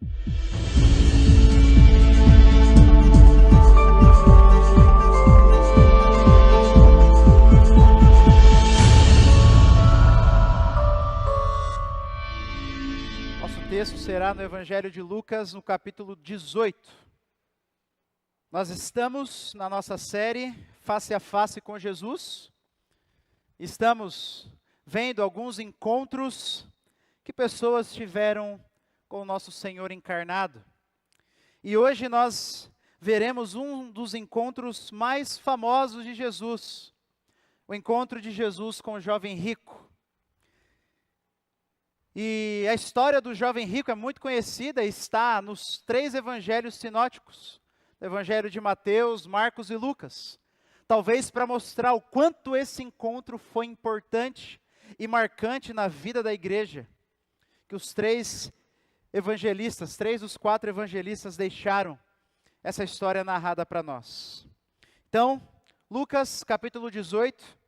Nosso texto será no Evangelho de Lucas, no capítulo 18. Nós estamos na nossa série Face a Face com Jesus. Estamos vendo alguns encontros que pessoas tiveram com o nosso Senhor encarnado. E hoje nós veremos um dos encontros mais famosos de Jesus. O encontro de Jesus com o jovem rico. E a história do jovem rico é muito conhecida, está nos 3 evangelhos sinóticos. O evangelho de Mateus, Marcos e Lucas. Talvez para mostrar o quanto esse encontro foi importante e marcante na vida da igreja. Que os 3 evangelistas, 3 dos 4 evangelistas deixaram essa história narrada para nós. Então, Lucas capítulo 18,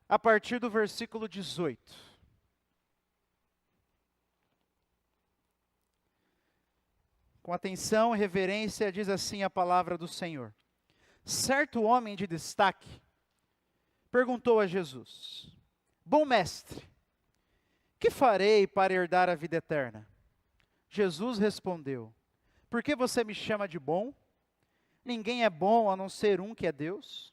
a partir do versículo 18. Com atenção e reverência, diz assim a palavra do Senhor. Certo homem de destaque perguntou a Jesus: Bom mestre, que farei para herdar a vida eterna? Jesus respondeu: Por que você me chama de bom? Ninguém é bom a não ser um que é Deus.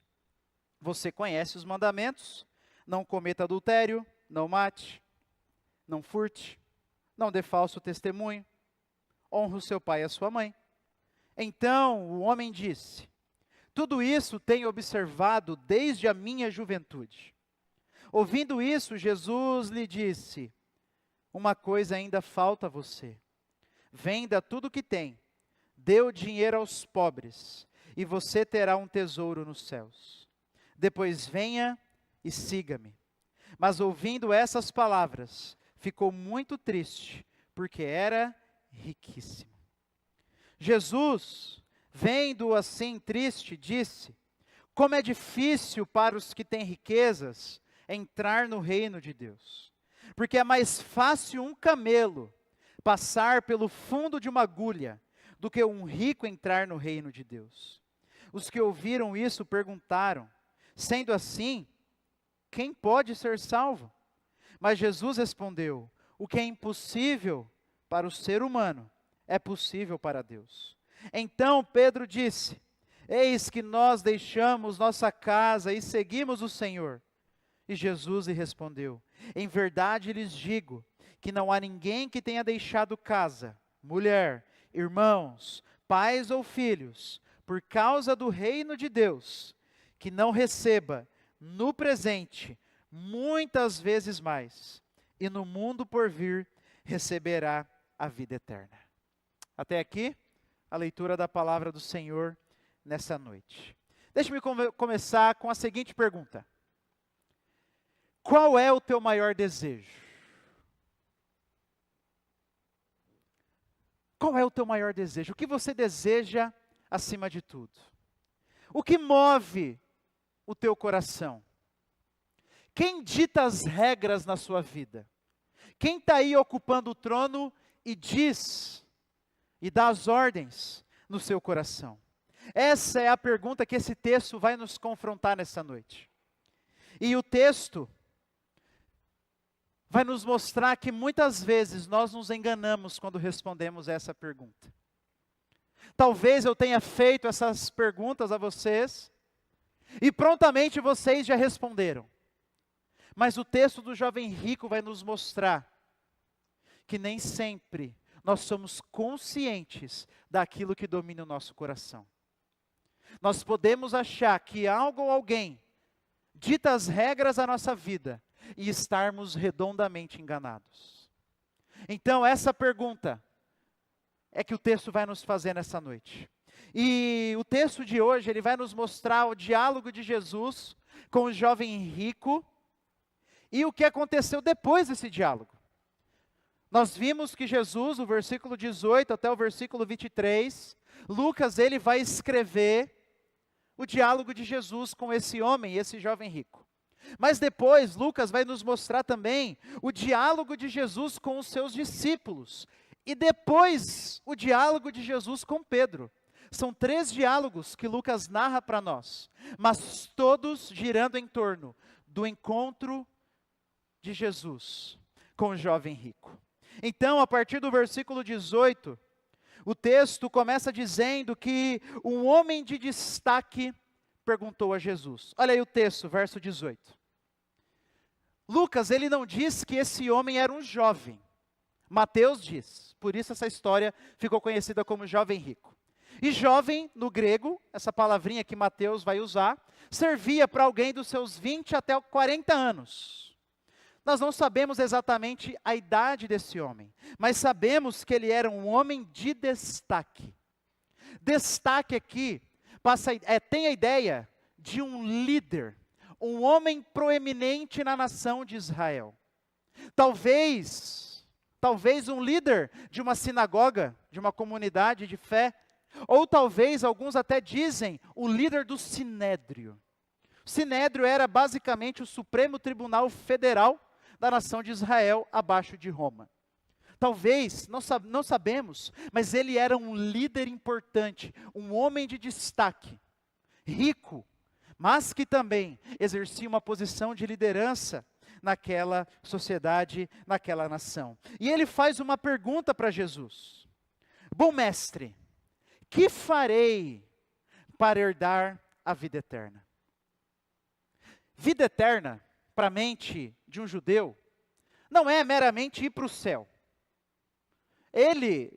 Você conhece os mandamentos: não cometa adultério, não mate, não furte, não dê falso testemunho, honra o seu pai e a sua mãe. Então o homem disse: Tudo isso tenho observado desde a minha juventude. Ouvindo isso, Jesus lhe disse: Uma coisa ainda falta a você. Venda tudo o que tem, dê o dinheiro aos pobres, e você terá um tesouro nos céus. Depois venha e siga-me. Mas ouvindo essas palavras, ficou muito triste, porque era riquíssimo. Jesus, vendo-o assim triste, disse: Como é difícil para os que têm riquezas entrar no reino de Deus. Porque é mais fácil um camelo passar pelo fundo de uma agulha do que um rico entrar no reino de Deus. Os que ouviram isso perguntaram: Sendo assim, quem pode ser salvo? Mas Jesus respondeu: O que é impossível para o ser humano é possível para Deus. Então Pedro disse: Eis que nós deixamos nossa casa e seguimos o Senhor. E Jesus lhe respondeu: Em verdade lhes digo que não há ninguém que tenha deixado casa, mulher, irmãos, pais ou filhos, por causa do reino de Deus, que não receba no presente muitas vezes mais, e no mundo por vir receberá a vida eterna. Até aqui, a leitura da palavra do Senhor nessa noite. Deixe-me começar com a seguinte pergunta: Qual é o teu maior desejo? Qual é o teu maior desejo? O que você deseja acima de tudo? O que move o teu coração? Quem dita as regras na sua vida? Quem está aí ocupando o trono e diz e dá as ordens no seu coração? Essa é a pergunta que esse texto vai nos confrontar nessa noite. E o texto vai nos mostrar que muitas vezes nós nos enganamos quando respondemos essa pergunta. Talvez eu tenha feito essas perguntas a vocês, e prontamente vocês já responderam. Mas o texto do jovem rico vai nos mostrar que nem sempre nós somos conscientes daquilo que domina o nosso coração. Nós podemos achar que algo ou alguém dita as regras da nossa vida e estarmos redondamente enganados. Então essa pergunta é que o texto vai nos fazer nessa noite. E o texto de hoje, ele vai nos mostrar o diálogo de Jesus com o jovem rico e o que aconteceu depois desse diálogo. Nós vimos que Jesus, o versículo 18 até o versículo 23, Lucas, ele vai escrever o diálogo de Jesus com esse homem, esse jovem rico. Mas depois, Lucas vai nos mostrar também o diálogo de Jesus com os seus discípulos e depois o diálogo de Jesus com Pedro. São 3 diálogos que Lucas narra para nós, mas todos girando em torno do encontro de Jesus com o jovem rico. Então, a partir do versículo 18, o texto começa dizendo que um homem de destaque perguntou a Jesus. Olha aí o texto, verso 18. Lucas, ele não diz que esse homem era um jovem. Mateus diz. Por isso essa história ficou conhecida como jovem rico. E jovem, no grego, essa palavrinha que Mateus vai usar, servia para alguém dos seus 20 até 40 anos. Nós não sabemos exatamente a idade desse homem, mas sabemos que ele era um homem de destaque. Destaque aqui tem a ideia de um líder, um homem proeminente na nação de Israel. Talvez um líder de uma sinagoga, de uma comunidade de fé, ou talvez, alguns até dizem, o líder do Sinédrio. O Sinédrio era basicamente o Supremo Tribunal Federal da nação de Israel, abaixo de Roma. Talvez, não sabemos, mas ele era um líder importante, um homem de destaque, rico, mas que também exercia uma posição de liderança naquela sociedade, naquela nação. E ele faz uma pergunta para Jesus. Bom mestre, que farei para herdar a vida eterna? Vida eterna, para a mente de um judeu, não é meramente ir para o céu. Ele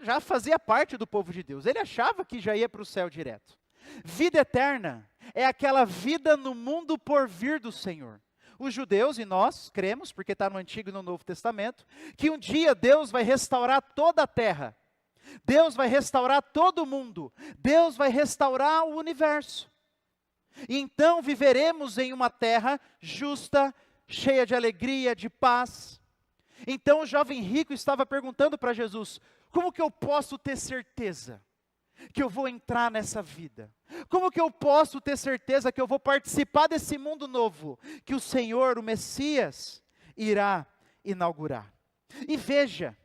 já fazia parte do povo de Deus, ele achava que já ia para o céu direto. Vida eterna é aquela vida no mundo por vir do Senhor. Os judeus e nós cremos, porque está no Antigo e no Novo Testamento, que um dia Deus vai restaurar toda a terra. Deus vai restaurar todo o mundo. Deus vai restaurar o universo. E então viveremos em uma terra justa, cheia de alegria, de paz. Então o jovem rico estava perguntando para Jesus, como que eu posso ter certeza que eu vou entrar nessa vida? Como que eu posso ter certeza que eu vou participar desse mundo novo que o Senhor, o Messias, irá inaugurar? E veja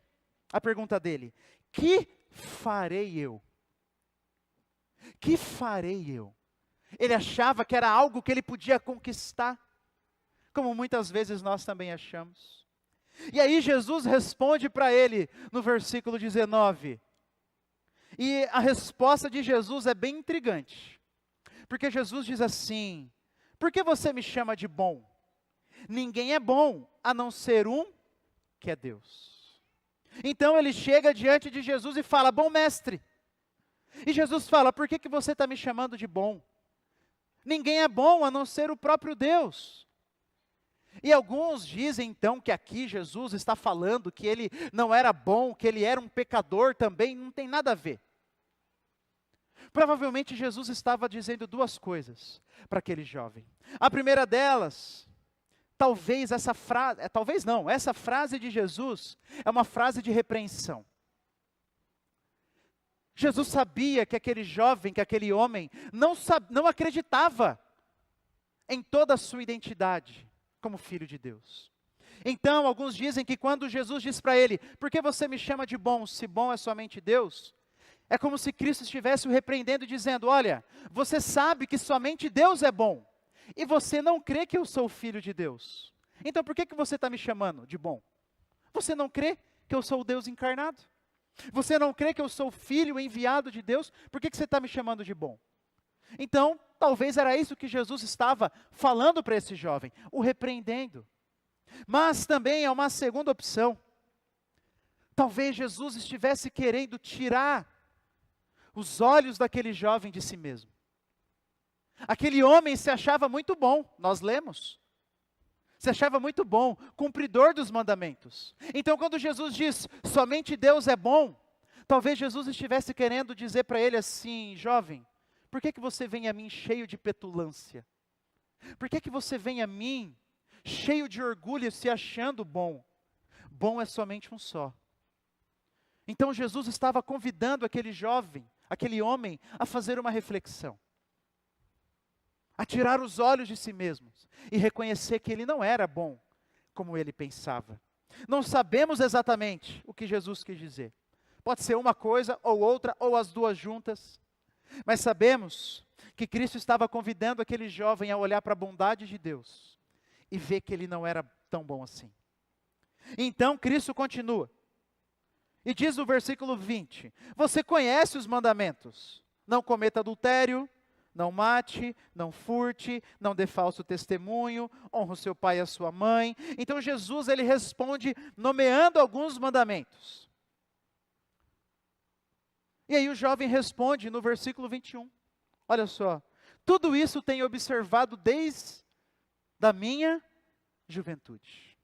a pergunta dele, que farei eu? Que farei eu? Ele achava que era algo que ele podia conquistar, como muitas vezes nós também achamos. E aí Jesus responde para ele no versículo 19. E a resposta de Jesus é bem intrigante. Porque Jesus diz assim, por que você me chama de bom? Ninguém é bom, a não ser um, que é Deus. Então ele chega diante de Jesus e fala, bom mestre. E Jesus fala, por que você está me chamando de bom? Ninguém é bom, a não ser o próprio Deus. E alguns dizem então que aqui Jesus está falando que ele não era bom, que ele era um pecador também, não tem nada a ver. Provavelmente Jesus estava dizendo 2 coisas para aquele jovem. A primeira delas, essa frase de Jesus é uma frase de repreensão. Jesus sabia que aquele jovem, que aquele homem, não acreditava em toda a sua identidade como filho de Deus. Então, alguns dizem que quando Jesus diz para ele, por que você me chama de bom, se bom é somente Deus? É como se Cristo estivesse o repreendendo e dizendo, olha, você sabe que somente Deus é bom, e você não crê que eu sou filho de Deus. Então por que você está me chamando de bom? Você não crê que eu sou o Deus encarnado? Você não crê que eu sou filho enviado de Deus? Por que você está me chamando de bom? Então, talvez era isso que Jesus estava falando para esse jovem, o repreendendo. Mas também é uma segunda opção. Talvez Jesus estivesse querendo tirar os olhos daquele jovem de si mesmo. Aquele homem se achava muito bom, nós lemos. Se achava muito bom, cumpridor dos mandamentos. Então quando Jesus diz, somente Deus é bom, talvez Jesus estivesse querendo dizer para ele assim, jovem, por que você vem a mim cheio de petulância? Por que você vem a mim cheio de orgulho, se achando bom? Bom é somente um só. Então Jesus estava convidando aquele jovem, aquele homem, a fazer uma reflexão. A tirar os olhos de si mesmos e reconhecer que ele não era bom como ele pensava. Não sabemos exatamente o que Jesus quis dizer. Pode ser uma coisa ou outra, ou as duas juntas. Mas sabemos que Cristo estava convidando aquele jovem a olhar para a bondade de Deus e ver que ele não era tão bom assim. Então Cristo continua. E diz o versículo 20: você conhece os mandamentos: não cometa adultério, não mate, não furte, não dê falso testemunho, honra o seu pai e a sua mãe. Então Jesus, ele responde nomeando alguns mandamentos. E aí o jovem responde no versículo 21. Olha só: tudo isso tenho observado desde a minha juventude.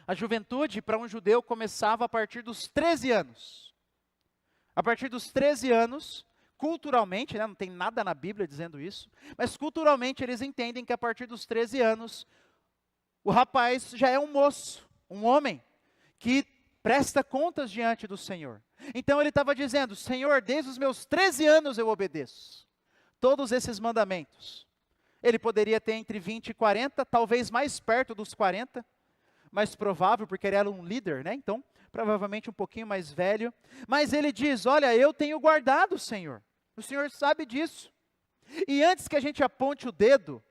A juventude para um judeu começava a partir dos 13 anos. A partir dos 13 anos, culturalmente, né, não tem nada na Bíblia dizendo isso, mas culturalmente eles entendem que a partir dos 13 anos, o rapaz já é um moço, um homem, que presta contas diante do Senhor. Então ele estava dizendo: Senhor, desde os meus 13 anos eu obedeço todos esses mandamentos. Ele poderia ter entre 20 e 40, talvez mais perto dos 40, mais provável, porque ele era um líder, né? Então, provavelmente um pouquinho mais velho. Mas ele diz: olha, eu tenho guardado, Senhor. O Senhor sabe disso. E antes que a gente aponte o dedo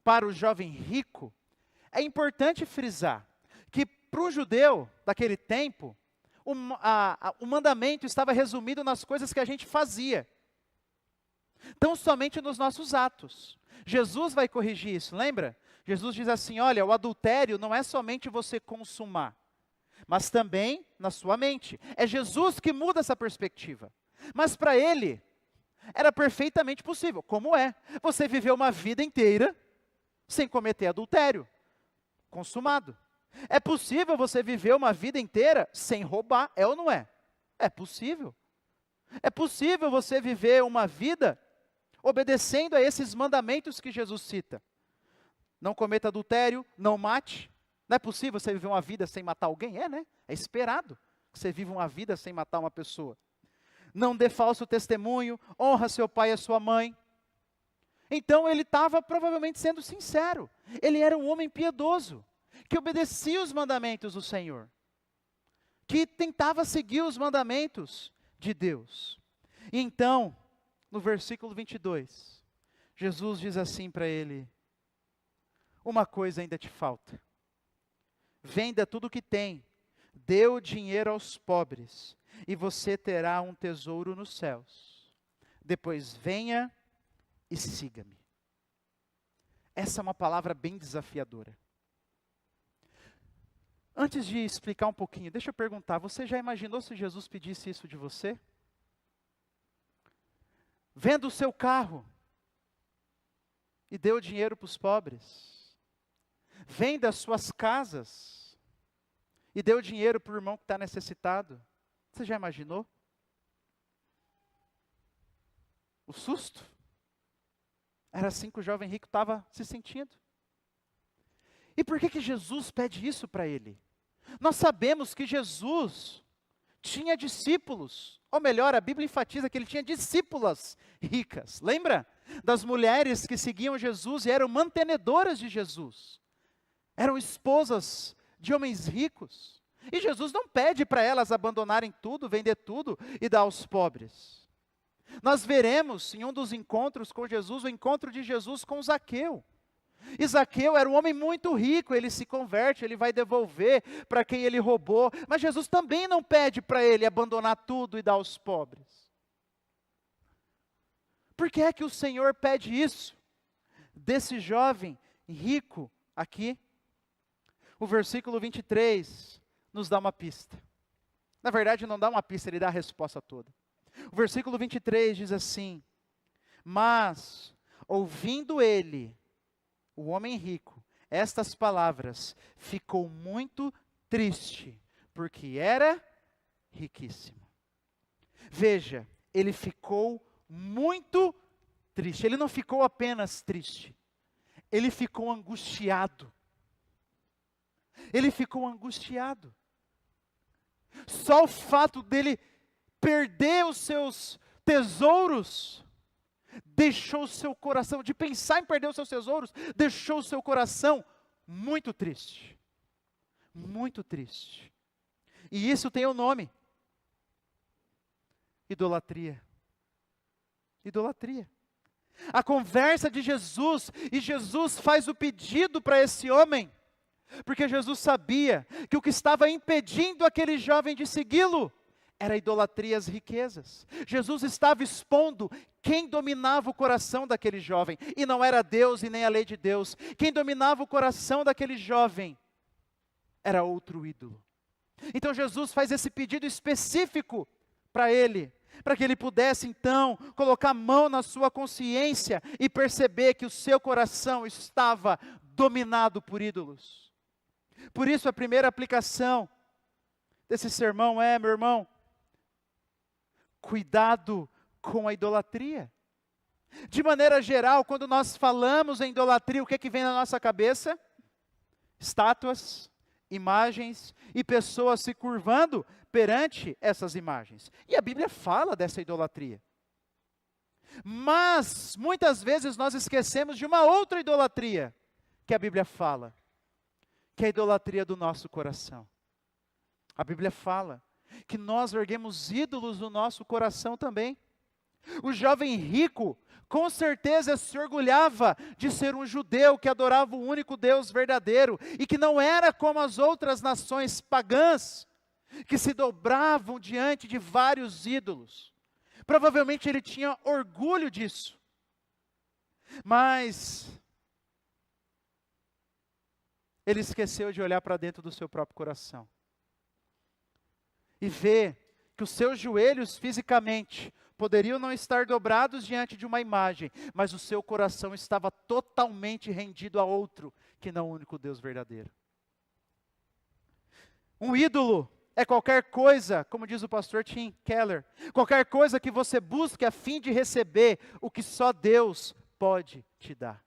para o jovem rico, é importante frisar que para o judeu daquele tempo, o mandamento estava resumido nas coisas que a gente fazia. Então, somente nos nossos atos. Jesus vai corrigir isso, lembra? Jesus diz assim: olha, o adultério não é somente você consumar, mas também na sua mente. É Jesus que muda essa perspectiva. Mas para ele, era perfeitamente possível. Como é? Você viveu uma vida inteira sem cometer adultério, consumado. É possível você viver uma vida inteira sem roubar, é ou não é? É possível. É possível você viver uma vida obedecendo a esses mandamentos que Jesus cita. Não cometa adultério, não mate. Não é possível você viver uma vida sem matar alguém? É, né? É esperado que você viva uma vida sem matar uma pessoa. Não dê falso testemunho, honra seu pai e a sua mãe. Então ele estava provavelmente sendo sincero. Ele era um homem piedoso, que obedecia os mandamentos do Senhor, que tentava seguir os mandamentos de Deus. E então, no versículo 22, Jesus diz assim para ele: uma coisa ainda te falta. Venda tudo o que tem, dê o dinheiro aos pobres, e você terá um tesouro nos céus. Depois venha e siga-me. Essa é uma palavra bem desafiadora. Antes de explicar um pouquinho, deixa eu perguntar: você já imaginou se Jesus pedisse isso de você? Venda o seu carro e dê o dinheiro para os pobres. Venda as suas casas e dê o dinheiro para o irmão que está necessitado. Você já imaginou? O susto? Era assim que o jovem rico estava se sentindo. E por que Jesus pede isso para ele? Nós sabemos que Jesus tinha discípulos, ou melhor, a Bíblia enfatiza que ele tinha discípulas ricas. Lembra das mulheres que seguiam Jesus e eram mantenedoras de Jesus? Eram esposas de homens ricos. E Jesus não pede para elas abandonarem tudo, vender tudo e dar aos pobres. Nós veremos em um dos encontros com Jesus, o encontro de Jesus com Zaqueu. E Zaqueu era um homem muito rico, ele se converte, ele vai devolver para quem ele roubou. Mas Jesus também não pede para ele abandonar tudo e dar aos pobres. Por que é que o Senhor pede isso desse jovem rico aqui? O versículo 23 nos dá uma pista. Na verdade, não dá uma pista, ele dá a resposta toda. O versículo 23 diz assim: mas, ouvindo ele, o homem rico, estas palavras, ficou muito triste, porque era riquíssimo. Veja, ele ficou muito triste. Ele não ficou apenas triste, ele ficou angustiado. Ele ficou angustiado. Só o fato dele perder os seus tesouros deixou o seu coração, de pensar em perder os seus tesouros, deixou o seu coração muito triste. muito triste. E isso tem um nome: idolatria. Idolatria. A conversa de Jesus, e Jesus faz o pedido para esse homem, porque Jesus sabia que o que estava impedindo aquele jovem de segui-lo era a idolatria às riquezas. Jesus estava expondo quem dominava o coração daquele jovem, e não era Deus e nem a lei de Deus. Quem dominava o coração daquele jovem era outro ídolo. Então Jesus faz esse pedido específico para ele, para que ele pudesse então colocar a mão na sua consciência e perceber que o seu coração estava dominado por ídolos. Por isso a primeira aplicação desse sermão é, meu irmão, cuidado com a idolatria. De maneira geral, quando nós falamos em idolatria, o que é que vem na nossa cabeça? Estátuas, imagens e pessoas se curvando perante essas imagens. E a Bíblia fala dessa idolatria. Mas, muitas vezes nós esquecemos de uma outra idolatria que a Bíblia fala, que é a idolatria do nosso coração. A Bíblia fala que nós erguemos ídolos no nosso coração também. O jovem rico, com certeza se orgulhava de ser um judeu que adorava o único Deus verdadeiro, e que não era como as outras nações pagãs, que se dobravam diante de vários ídolos. Provavelmente ele tinha orgulho disso. Mas ele esqueceu de olhar para dentro do seu próprio coração e ver que os seus joelhos fisicamente poderiam não estar dobrados diante de uma imagem, mas o seu coração estava totalmente rendido a outro, que não o único Deus verdadeiro. Um ídolo é qualquer coisa, como diz o pastor Tim Keller, qualquer coisa que você busque a fim de receber o que só Deus pode te dar.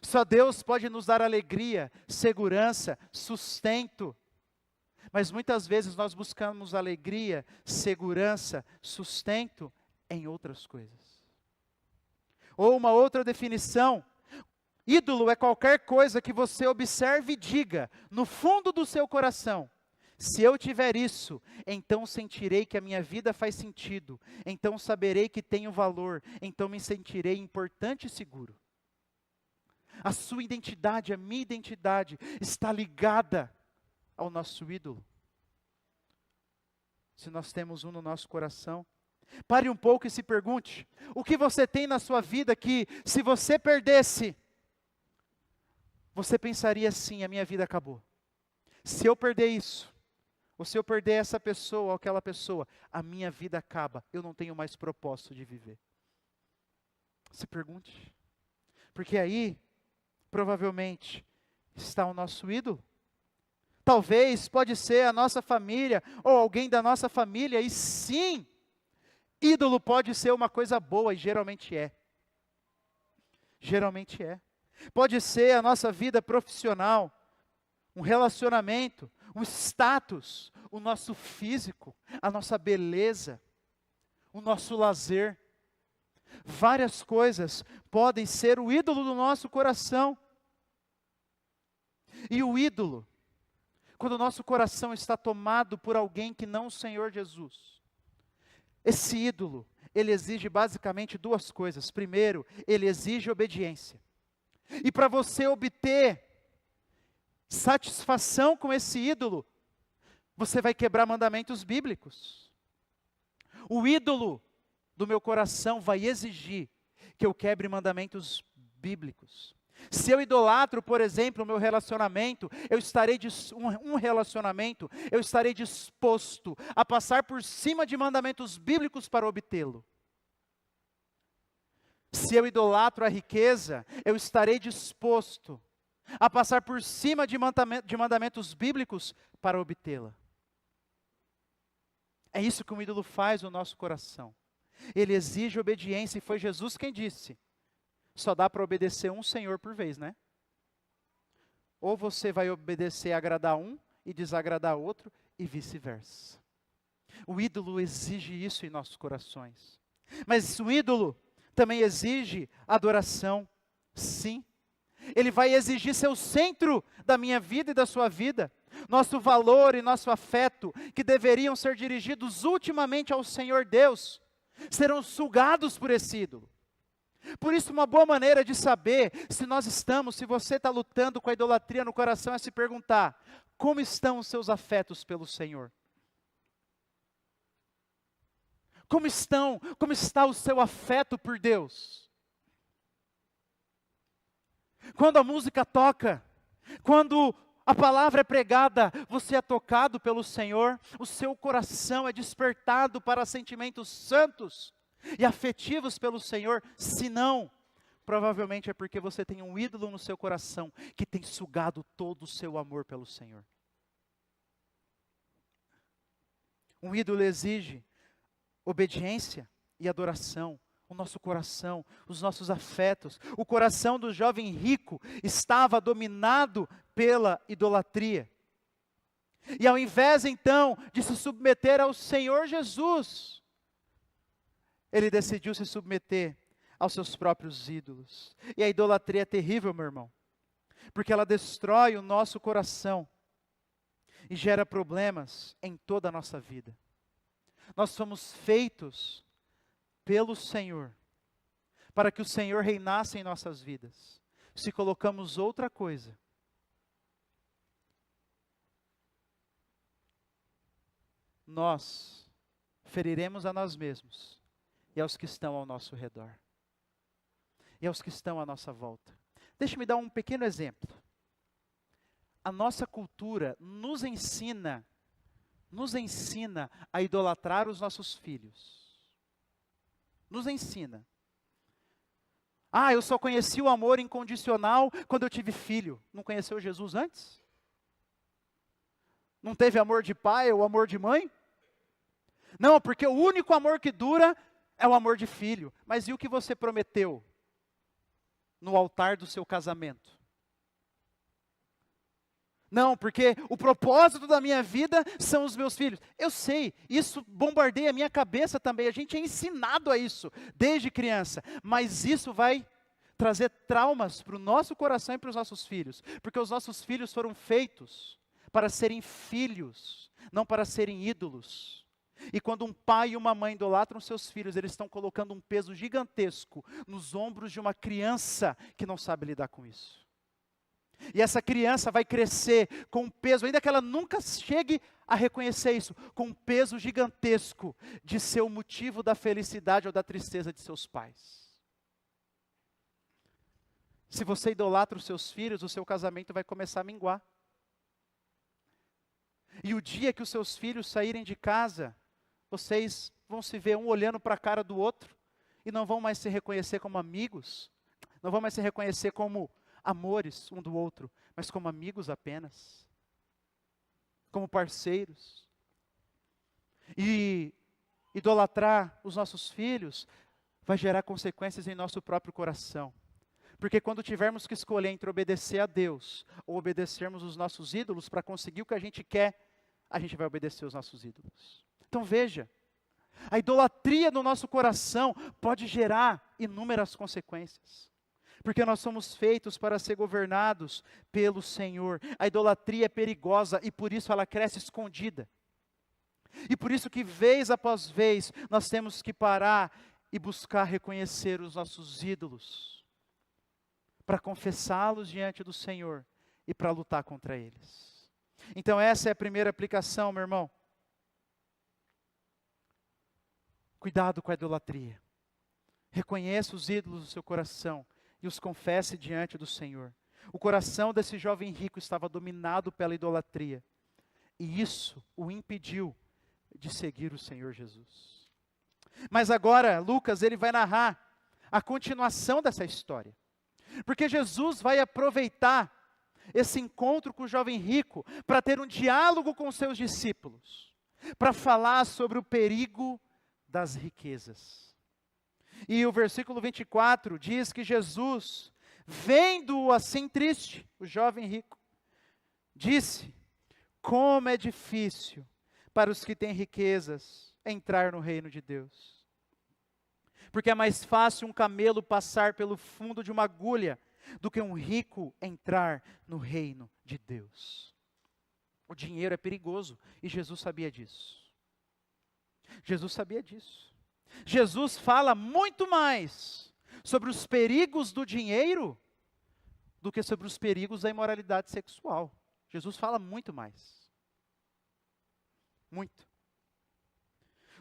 Só Deus pode nos dar alegria, segurança, sustento. Mas muitas vezes nós buscamos alegria, segurança, sustento em outras coisas. Ou uma outra definição: ídolo é qualquer coisa que você observe e diga, no fundo do seu coração: se eu tiver isso, então sentirei que a minha vida faz sentido, então saberei que tenho valor, então me sentirei importante e seguro. A sua identidade, a minha identidade, está ligada ao nosso ídolo. Se nós temos um no nosso coração, pare um pouco e se pergunte: o que você tem na sua vida que, se você perdesse, você pensaria assim: a minha vida acabou. Se eu perder isso, ou se eu perder essa pessoa ou aquela pessoa, a minha vida acaba, eu não tenho mais propósito de viver. Se pergunte, porque aí, provavelmente, está o nosso ídolo. Talvez pode ser a nossa família, ou alguém da nossa família, e sim, ídolo pode ser uma coisa boa, e geralmente é. Geralmente é. Pode ser a nossa vida profissional, um relacionamento, um status, o nosso físico, a nossa beleza, o nosso lazer. Várias coisas podem ser o ídolo do nosso coração. E o ídolo, quando o nosso coração está tomado por alguém que não o Senhor Jesus, esse ídolo, ele exige basicamente duas coisas. Primeiro, ele exige obediência. E para você obter satisfação com esse ídolo, você vai quebrar mandamentos bíblicos. O ídolo do meu coração vai exigir que eu quebre mandamentos bíblicos. Se eu idolatro, por exemplo, o meu relacionamento, eu estarei disposto a passar por cima de mandamentos bíblicos para obtê-lo. Se eu idolatro a riqueza, eu estarei disposto a passar por cima de mandamentos bíblicos para obtê-la. É isso que um ídolo faz no nosso coração. Ele exige obediência, e foi Jesus quem disse: só dá para obedecer um Senhor por vez, né? Ou você vai obedecer e agradar um e desagradar outro, e vice-versa. O ídolo exige isso em nossos corações. Mas o ídolo também exige adoração, sim. Ele vai exigir ser o centro da minha vida e da sua vida. Nosso valor e nosso afeto, que deveriam ser dirigidos ultimamente ao Senhor Deus, serão sugados por esse ídolo. Por isso, uma boa maneira de saber se nós estamos, se você está lutando com a idolatria no coração, é se perguntar: como estão os seus afetos pelo Senhor? Como está o seu afeto por Deus? Quando a música toca, quando a palavra é pregada, você é tocado pelo Senhor, o seu coração é despertado para sentimentos santos e afetivos pelo Senhor. Se não, provavelmente é porque você tem um ídolo no seu coração que tem sugado todo o seu amor pelo Senhor. Um ídolo exige obediência e adoração. O nosso coração, os nossos afetos. O coração do jovem rico estava dominado pela idolatria. E ao invés então de se submeter ao Senhor Jesus, ele decidiu se submeter aos seus próprios ídolos. E a idolatria é terrível, meu irmão, porque ela destrói o nosso coração e gera problemas em toda a nossa vida. Nós fomos feitos pelo Senhor, para que o Senhor reinasse em nossas vidas. Se colocamos outra coisa, nós feriremos a nós mesmos e aos que estão ao nosso redor, e aos que estão à nossa volta. Deixe-me dar um pequeno exemplo. A nossa cultura nos ensina a idolatrar os nossos filhos. Nos ensina. Eu só conheci o amor incondicional quando eu tive filho. Não conheceu Jesus antes? Não teve amor de pai ou amor de mãe? Não, porque o único amor que dura é o amor de filho. Mas e o que você prometeu no altar do seu casamento? Não, porque o propósito da minha vida são os meus filhos. Eu sei, isso bombardeia a minha cabeça também. A gente é ensinado a isso desde criança. Mas isso vai trazer traumas para o nosso coração e para os nossos filhos. Porque os nossos filhos foram feitos para serem filhos, não para serem ídolos. E quando um pai e uma mãe idolatram seus filhos, eles estão colocando um peso gigantesco nos ombros de uma criança que não sabe lidar com isso. E essa criança vai crescer com um peso, ainda que ela nunca chegue a reconhecer isso, com um peso gigantesco de ser o motivo da felicidade ou da tristeza de seus pais. Se você idolatra os seus filhos, o seu casamento vai começar a minguar. E o dia que os seus filhos saírem de casa, vocês vão se ver um olhando para a cara do outro, e não vão mais se reconhecer como amigos, não vão mais se reconhecer como amores um do outro, mas como amigos apenas, como parceiros. E idolatrar os nossos filhos vai gerar consequências em nosso próprio coração. Porque quando tivermos que escolher entre obedecer a Deus ou obedecermos os nossos ídolos para conseguir o que a gente quer, a gente vai obedecer os nossos ídolos. Então veja, a idolatria no nosso coração pode gerar inúmeras consequências. Porque nós somos feitos para ser governados pelo Senhor. A idolatria é perigosa e por isso ela cresce escondida. E por isso que vez após vez nós temos que parar e buscar reconhecer os nossos ídolos, para confessá-los diante do Senhor e para lutar contra eles. Então essa é a primeira aplicação, meu irmão. Cuidado com a idolatria. Reconheça os ídolos do seu coração e os confesse diante do Senhor. O coração desse jovem rico estava dominado pela idolatria. E isso o impediu de seguir o Senhor Jesus. Mas agora, Lucas, ele vai narrar a continuação dessa história. Porque Jesus vai aproveitar esse encontro com o jovem rico para ter um diálogo com os seus discípulos. Para falar sobre o perigo das riquezas. E o versículo 24 diz que Jesus, vendo-o assim triste, o jovem rico, disse: como é difícil para os que têm riquezas entrar no reino de Deus. Porque é mais fácil um camelo passar pelo fundo de uma agulha do que um rico entrar no reino de Deus. O dinheiro é perigoso e Jesus sabia disso. Jesus sabia disso. Jesus fala muito mais sobre os perigos do dinheiro do que sobre os perigos da imoralidade sexual. Jesus fala muito mais. Muito.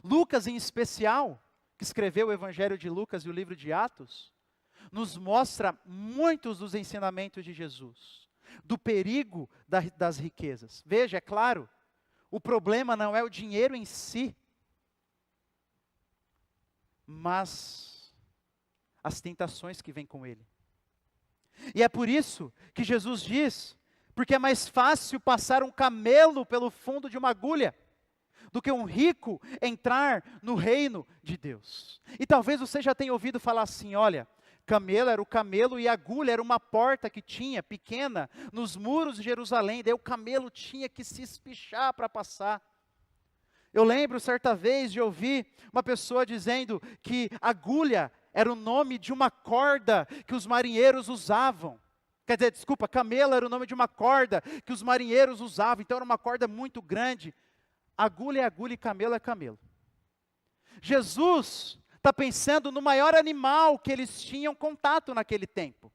Lucas, em especial, que escreveu o Evangelho de Lucas e o livro de Atos, nos mostra muitos dos ensinamentos de Jesus, do perigo das riquezas. Veja, é claro, o problema não é o dinheiro em si, mas as tentações que vêm com ele. E é por isso que Jesus diz, porque é mais fácil passar um camelo pelo fundo de uma agulha, do que um rico entrar no reino de Deus. E talvez você já tenha ouvido falar assim, olha, camelo era o camelo e agulha era uma porta que tinha, pequena, nos muros de Jerusalém, daí o camelo tinha que se espichar para passar. Eu lembro certa vez de ouvir uma pessoa dizendo que agulha era o nome de uma corda que os marinheiros usavam. Quer dizer, desculpa, camelo era o nome de uma corda que os marinheiros usavam, então era uma corda muito grande. Agulha é agulha e camelo é camelo. Jesus está pensando no maior animal que eles tinham contato naquele tempo.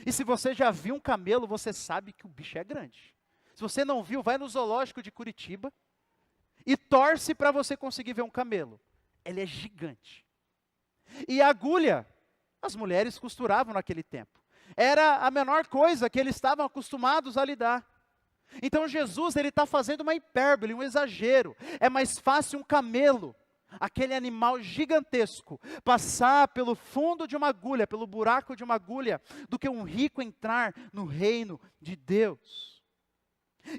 E se você já viu um camelo, você sabe que o bicho é grande. Se você não viu, vai no zoológico de Curitiba e torce para você conseguir ver um camelo. Ele é gigante. E a agulha, as mulheres costuravam naquele tempo. Era a menor coisa que eles estavam acostumados a lidar. Então Jesus, ele está fazendo uma hipérbole, um exagero. É mais fácil um camelo, aquele animal gigantesco, passar pelo fundo de uma agulha, pelo buraco de uma agulha, do que um rico entrar no reino de Deus.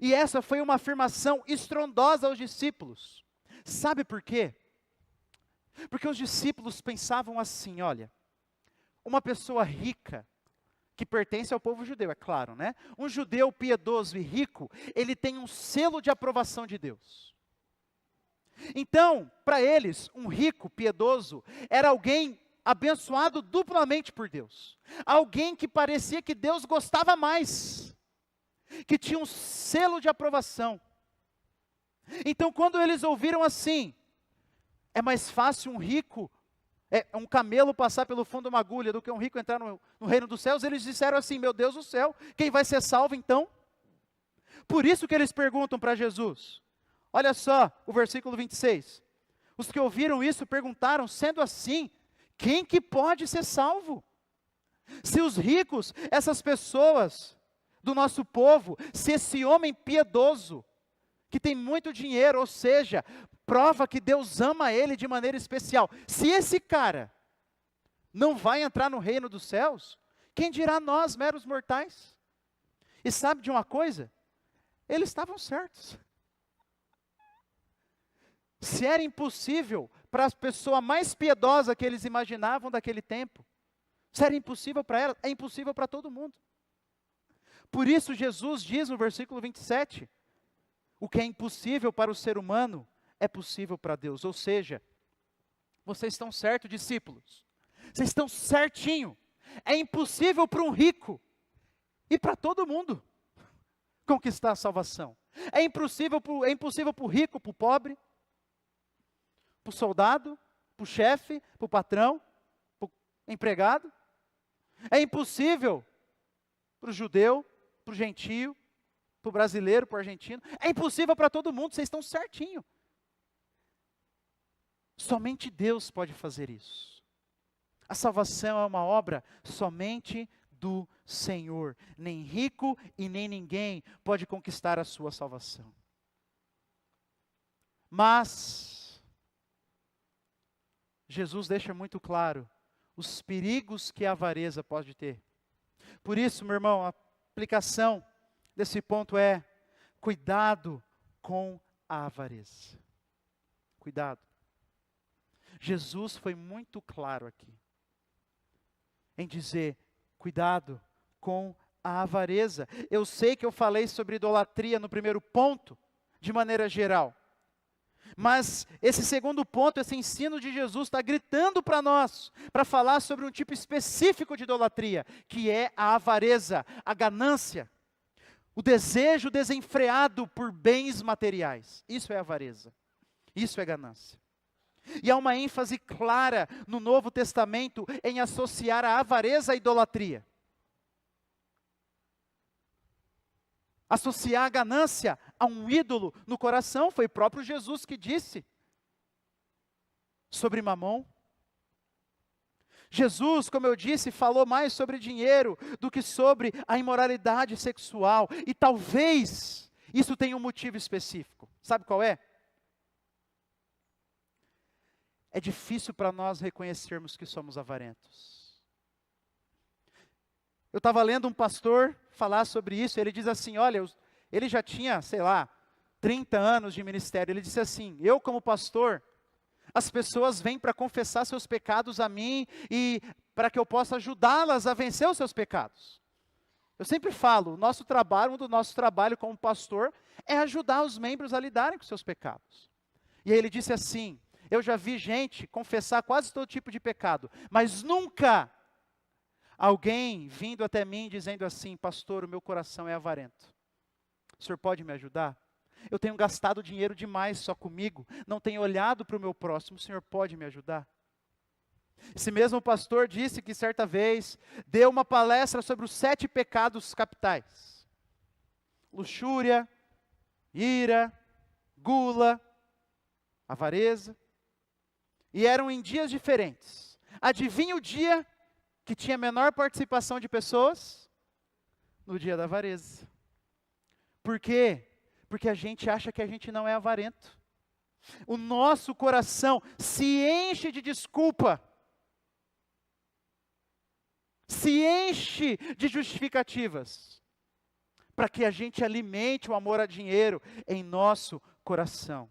E essa foi uma afirmação estrondosa aos discípulos. Sabe por quê? Porque os discípulos pensavam assim, olha, uma pessoa rica, que pertence ao povo judeu, é claro, né? Um judeu piedoso e rico, ele tem um selo de aprovação de Deus. Então, para eles, um rico piedoso era alguém abençoado duplamente por Deus. Alguém que parecia que Deus gostava mais, que tinha um selo de aprovação. Então, quando eles ouviram assim, é mais fácil um camelo passar pelo fundo de uma agulha do que um rico entrar no reino dos céus, eles disseram assim, meu Deus do céu, quem vai ser salvo então? Por isso que eles perguntam para Jesus. Olha só o versículo 26. Os que ouviram isso perguntaram, sendo assim, quem que pode ser salvo? Se os ricos, essas pessoas do nosso povo, se esse homem piedoso, que tem muito dinheiro, ou seja, prova que Deus ama ele de maneira especial. Se esse cara não vai entrar no reino dos céus, quem dirá nós, meros mortais? E sabe de uma coisa? Eles estavam certos. Se era impossível para a pessoa mais piedosa que eles imaginavam daquele tempo, se era impossível para ela, é impossível para todo mundo. Por isso Jesus diz no versículo 27, o que é impossível para o ser humano, é possível para Deus. Ou seja, vocês estão certos, discípulos. Vocês estão certinho. É impossível para um rico e para todo mundo conquistar a salvação. É impossível para o rico, para o pobre, para o soldado, para o chefe, para o patrão, para o empregado. É impossível para o judeu, para o gentio, para o brasileiro, para o argentino. É impossível para todo mundo, vocês estão certinho. Somente Deus pode fazer isso. A salvação é uma obra somente do Senhor. Nem rico e nem ninguém pode conquistar a sua salvação. Mas Jesus deixa muito claro os perigos que a avareza pode ter. Por isso, meu irmão, a aplicação desse ponto é cuidado com a avareza. Cuidado. Jesus foi muito claro aqui em dizer, cuidado com a avareza. Eu sei que eu falei sobre idolatria no primeiro ponto, de maneira geral. Mas esse segundo ponto, esse ensino de Jesus está gritando para nós, para falar sobre um tipo específico de idolatria, que é a avareza, a ganância. O desejo desenfreado por bens materiais. Isso é avareza. Isso é ganância. E há uma ênfase clara no Novo Testamento em associar a avareza à idolatria. Associar a ganância a um ídolo no coração, foi o próprio Jesus que disse sobre Mamon. Jesus, como eu disse, falou mais sobre dinheiro do que sobre a imoralidade sexual. E talvez isso tenha um motivo específico. Sabe qual é? É difícil para nós reconhecermos que somos avarentos. Eu estava lendo um pastor falar sobre isso, ele diz assim, olha, ele já tinha, 30 anos de ministério, ele disse assim, eu como pastor, as pessoas vêm para confessar seus pecados a mim e para que eu possa ajudá-las a vencer os seus pecados. Eu sempre falo, um do nosso trabalho como pastor é ajudar os membros a lidarem com seus pecados. E aí ele disse assim, eu já vi gente confessar quase todo tipo de pecado, mas nunca alguém vindo até mim dizendo assim, pastor, o meu coração é avarento. O senhor pode me ajudar? Eu tenho gastado dinheiro demais só comigo, não tenho olhado para o meu próximo, o senhor pode me ajudar? Esse mesmo pastor disse que certa vez deu uma palestra sobre os 7 pecados capitais. Luxúria, ira, gula, avareza. E eram em dias diferentes. Adivinha o dia que tinha menor participação de pessoas? No dia da avareza. Por quê? Porque a gente acha que a gente não é avarento. O nosso coração se enche de desculpa. Se enche de justificativas. Para que a gente alimente o amor a dinheiro em nosso coração.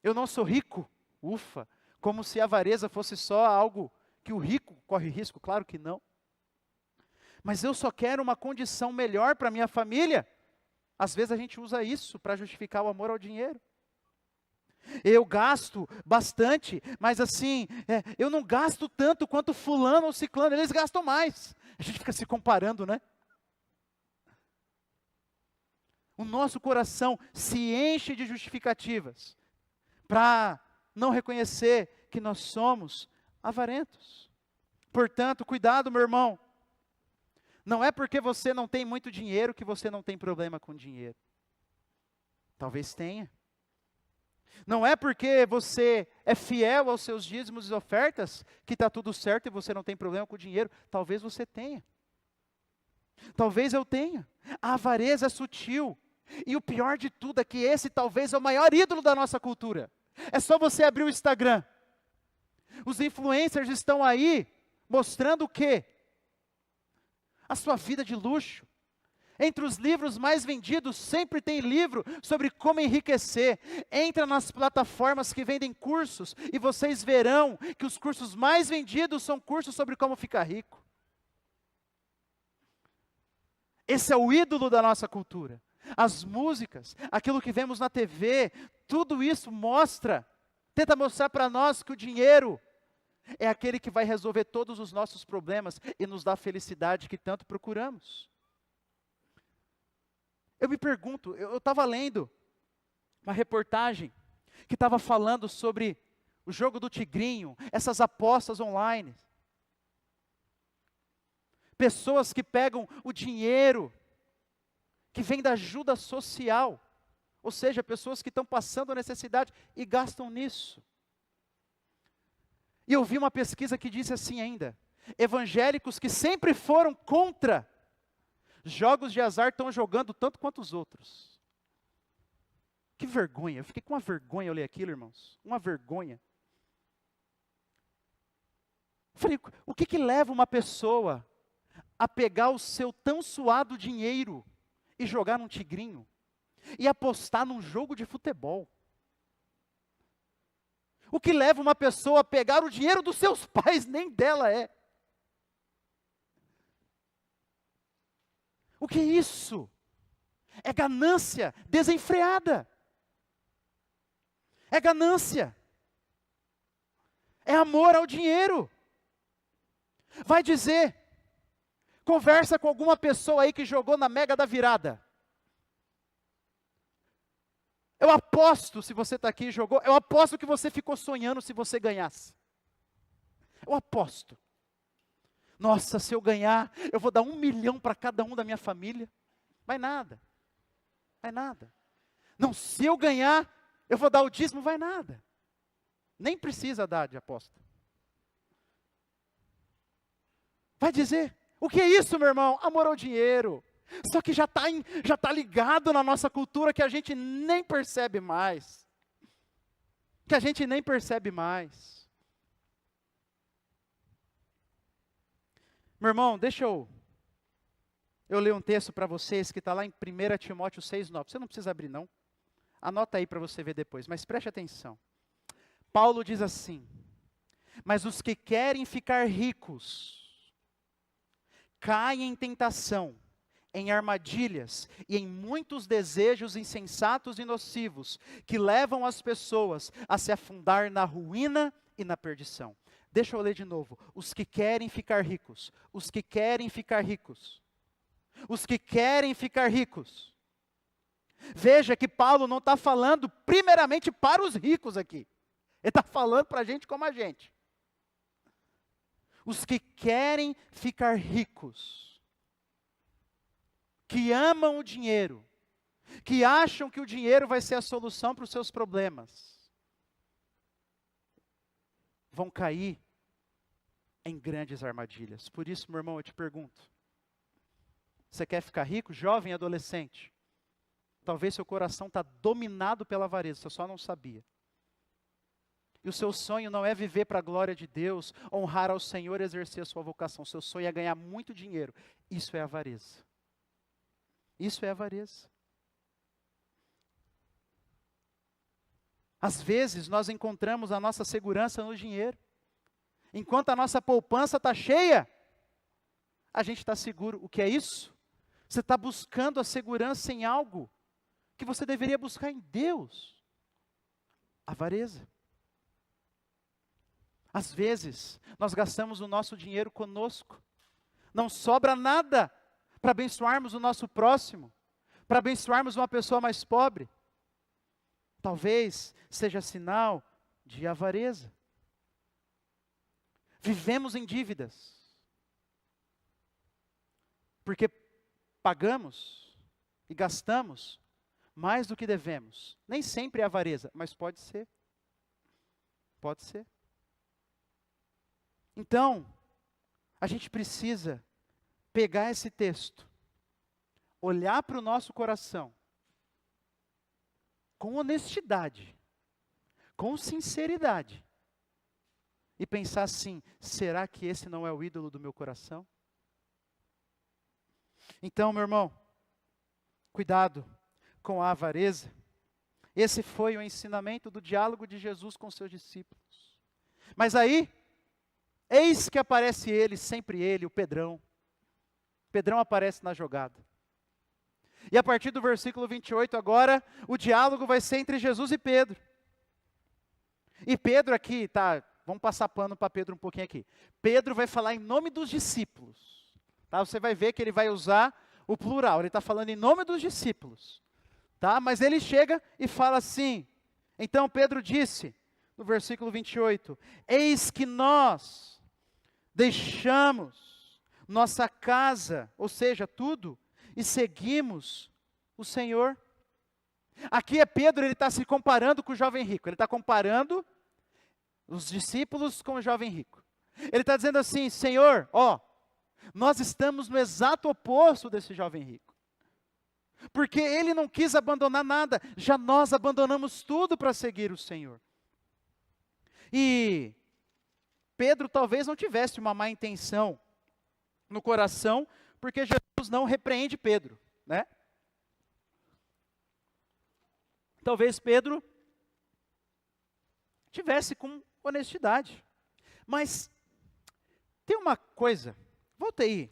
Eu não sou rico, ufa, como se a avareza fosse só algo que o rico corre risco, claro que não. Mas eu só quero uma condição melhor para minha família. Às vezes a gente usa isso para justificar o amor ao dinheiro. Eu gasto bastante, mas assim, eu não gasto tanto quanto fulano ou ciclano, eles gastam mais. A gente fica se comparando, né? O nosso coração se enche de justificativas para não reconhecer que nós somos avarentos. Portanto, cuidado, meu irmão. Não é porque você não tem muito dinheiro que você não tem problema com dinheiro. Talvez tenha. Não é porque você é fiel aos seus dízimos e ofertas que está tudo certo e você não tem problema com o dinheiro. Talvez você tenha. Talvez eu tenha. A avareza é sutil. E o pior de tudo é que esse talvez é o maior ídolo da nossa cultura. É só você abrir o Instagram. Os influencers estão aí mostrando o quê? A sua vida de luxo. Entre os livros mais vendidos, sempre tem livro sobre como enriquecer. Entra nas plataformas que vendem cursos e vocês verão que os cursos mais vendidos são cursos sobre como ficar rico. Esse é o ídolo da nossa cultura. As músicas, aquilo que vemos na TV, tudo isso tenta mostrar para nós que o dinheiro é aquele que vai resolver todos os nossos problemas e nos dá a felicidade que tanto procuramos. Eu me pergunto, eu estava lendo uma reportagem que estava falando sobre o jogo do tigrinho, essas apostas online. Pessoas que pegam o dinheiro que vem da ajuda social, ou seja, pessoas que estão passando necessidade e gastam nisso. E eu vi uma pesquisa que disse assim ainda, evangélicos que sempre foram contra jogos de azar estão jogando tanto quanto os outros. Que vergonha, eu fiquei com uma vergonha ao ler aquilo, irmãos, uma vergonha. Eu falei, o que leva uma pessoa a pegar o seu tão suado dinheiro e jogar num tigrinho, e apostar num jogo de futebol? O que leva uma pessoa a pegar o dinheiro dos seus pais, nem dela é? O que é isso? É ganância desenfreada. É ganância. É amor ao dinheiro. Vai dizer, Conversa com alguma pessoa aí que jogou na Mega da Virada. Eu aposto, se você está aqui e jogou, eu aposto que você ficou sonhando se você ganhasse. Eu aposto. Nossa, se eu ganhar, eu vou dar 1 milhão para cada um da minha família. Vai nada. Vai nada. Não, se eu ganhar, eu vou dar o dízimo, vai nada. Nem precisa dar de aposta. Vai dizer, o que é isso, meu irmão? Amor ao dinheiro. Só que já tá ligado na nossa cultura que a gente nem percebe mais. Que a gente nem percebe mais. Meu irmão, deixa eu ler um texto para vocês que está lá em 1 Timóteo 6,9. Você não precisa abrir não. Anota aí para você ver depois, mas preste atenção. Paulo diz assim: mas os que querem ficar ricos, caem em tentação, em armadilhas e em muitos desejos insensatos e nocivos, que levam as pessoas a se afundar na ruína e na perdição. Deixa eu ler de novo. Os que querem ficar ricos, os que querem ficar ricos, os que querem ficar ricos. Veja que Paulo não está falando primeiramente para os ricos aqui. Ele está falando para a gente como a gente. Os que querem ficar ricos, que amam o dinheiro, que acham que o dinheiro vai ser a solução para os seus problemas, vão cair em grandes armadilhas. Por isso, meu irmão, eu te pergunto, você quer ficar rico, jovem, adolescente? Talvez seu coração está dominado pela avareza, você só não sabia. E o seu sonho não é viver para a glória de Deus, honrar ao Senhor e exercer a sua vocação. Seu sonho é ganhar muito dinheiro. Isso é avareza. Isso é avareza. Às vezes nós encontramos a nossa segurança no dinheiro. Enquanto a nossa poupança está cheia, a gente está seguro. O que é isso? Você está buscando a segurança em algo que você deveria buscar em Deus. Avareza. Às vezes, nós gastamos o nosso dinheiro conosco. Não sobra nada para abençoarmos o nosso próximo, para abençoarmos uma pessoa mais pobre. Talvez seja sinal de avareza. Vivemos em dívidas. Porque pagamos e gastamos mais do que devemos. Nem sempre é avareza, mas pode ser. Pode ser. Então, a gente precisa pegar esse texto, olhar para o nosso coração, com honestidade, com sinceridade, e pensar assim: será que esse não é o ídolo do meu coração? Então, meu irmão, cuidado com a avareza. Esse foi o ensinamento do diálogo de Jesus com seus discípulos. Mas aí, eis que aparece ele, sempre ele, o Pedrão. Pedrão aparece na jogada. E a partir do versículo 28 agora, o diálogo vai ser entre Jesus e Pedro. E Pedro aqui, vamos passar pano para Pedro um pouquinho aqui. Pedro vai falar em nome dos discípulos. Tá? Você vai ver que ele vai usar o plural, ele está falando em nome dos discípulos. Tá? Mas ele chega e fala assim, então Pedro disse, no versículo 28, eis que nós deixamos nossa casa, ou seja, tudo, e seguimos o Senhor. Aqui é Pedro, ele está se comparando com o jovem rico, ele está comparando os discípulos com o jovem rico. Ele está dizendo assim, Senhor, nós estamos no exato oposto desse jovem rico. Porque ele não quis abandonar nada, já nós abandonamos tudo para seguir o Senhor. E Pedro talvez não tivesse uma má intenção no coração, porque Jesus não repreende Pedro, né? Talvez Pedro tivesse com honestidade. Mas tem uma coisa, volta aí,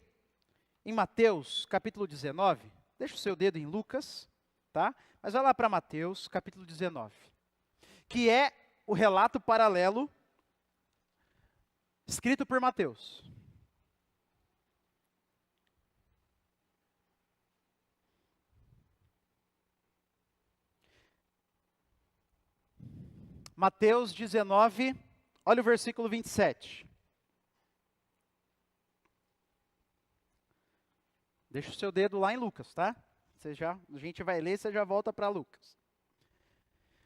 em Mateus capítulo 19, deixa o seu dedo em Lucas, tá? Mas vai lá para Mateus capítulo 19, que é o relato paralelo escrito por Mateus. Mateus 19, olha o versículo 27. Deixa o seu dedo lá em Lucas, tá? A gente vai ler, você já volta para Lucas.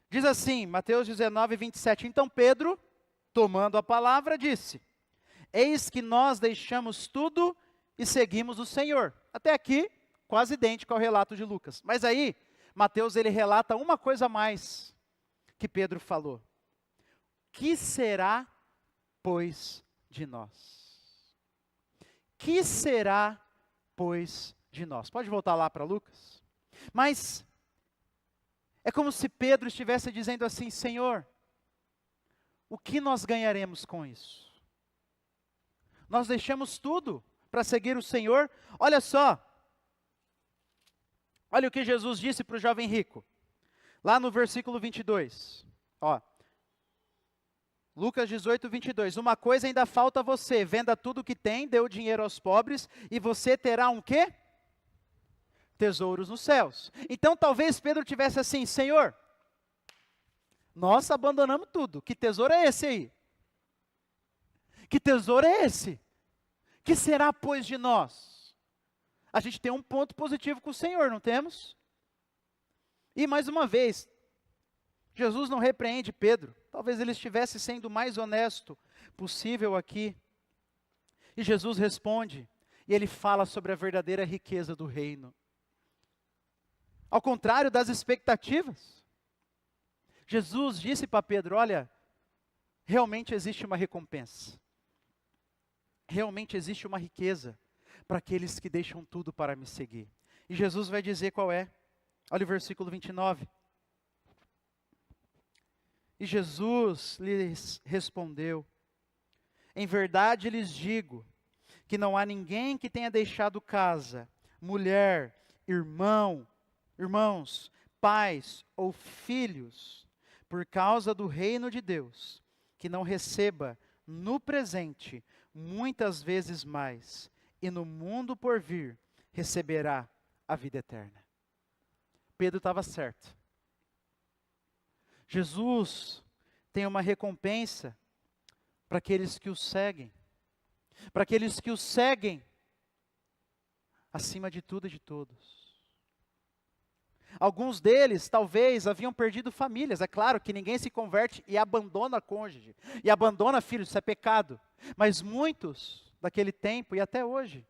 Diz assim, Mateus 19, 27. Então Pedro, tomando a palavra, disse: eis que nós deixamos tudo e seguimos o Senhor. Até aqui, quase idêntico ao relato de Lucas. Mas aí, Mateus ele relata uma coisa a mais que Pedro falou. Que será, pois, de nós? Que será, pois, de nós? Pode voltar lá para Lucas? Mas é como se Pedro estivesse dizendo assim: Senhor, o que nós ganharemos com isso? Nós deixamos tudo para seguir o Senhor. Olha só, olha o que Jesus disse para o jovem rico, lá no versículo 22, ó. Lucas 18, 22, uma coisa ainda falta a você, venda tudo o que tem, dê o dinheiro aos pobres, e você terá um quê? Tesouros nos céus. Então talvez Pedro tivesse assim: Senhor, nós abandonamos tudo, que tesouro é esse aí? Que tesouro é esse? Que será, pois, de nós? A gente tem um ponto positivo com o Senhor, não temos? E mais uma vez, Jesus não repreende Pedro. Talvez ele estivesse sendo o mais honesto possível aqui. E Jesus responde, e ele fala sobre a verdadeira riqueza do reino. Ao contrário das expectativas, Jesus disse para Pedro: olha, realmente existe uma recompensa. Realmente existe uma riqueza para aqueles que deixam tudo para me seguir. E Jesus vai dizer qual é. Olha o versículo 29. E Jesus lhes respondeu: em verdade lhes digo, que não há ninguém que tenha deixado casa, mulher, irmãos, pais ou filhos, por causa do reino de Deus, que não receba no presente muitas vezes mais, e no mundo por vir receberá a vida eterna. Pedro estava certo. Jesus tem uma recompensa para aqueles que o seguem. Para aqueles que o seguem acima de tudo e de todos. Alguns deles, talvez, haviam perdido famílias. É claro que ninguém se converte e abandona cônjuge, e abandona filhos, isso é pecado. Mas muitos, daquele tempo e até hoje,